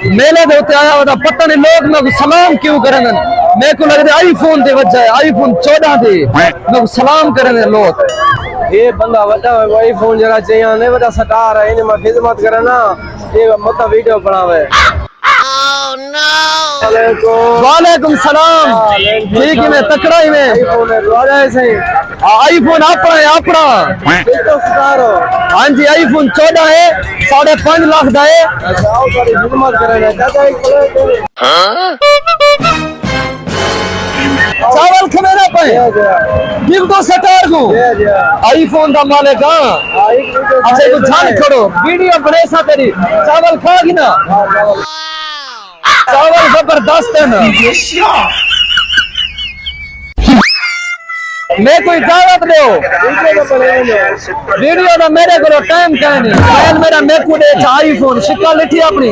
मेले दे उत्ते आया होता पता नहीं लोग मैं सलाम क्यों करन मेरे को लग रहा आईफोन दे वजह है आईफोन 14 दे मैं सलाम करन लोग ये बंदा वड्डा आईफोन जरा चाहिए ने वड्डा स्टार है इने मैं खिदमत करना ये मत वीडियो बनावे वालेकुम सलाम ठीक है मैं तकड़ा ही में आईफोन अपना हाँ जी आईफोन 14 है 5.5 लाख का है चावल खमेरा पे दिल तो सटार को आईफोन का मालिक अच्छा तो झाल छोड़ो वीडियो बने सा तेरी चावल खाओगी ना चावल जबरदस्त है ना मैं कोई इजाजत दो वीडियो का मेरे को टाइम कहनी मेरा मेरे को आईफोन शिक्का लिखी अपनी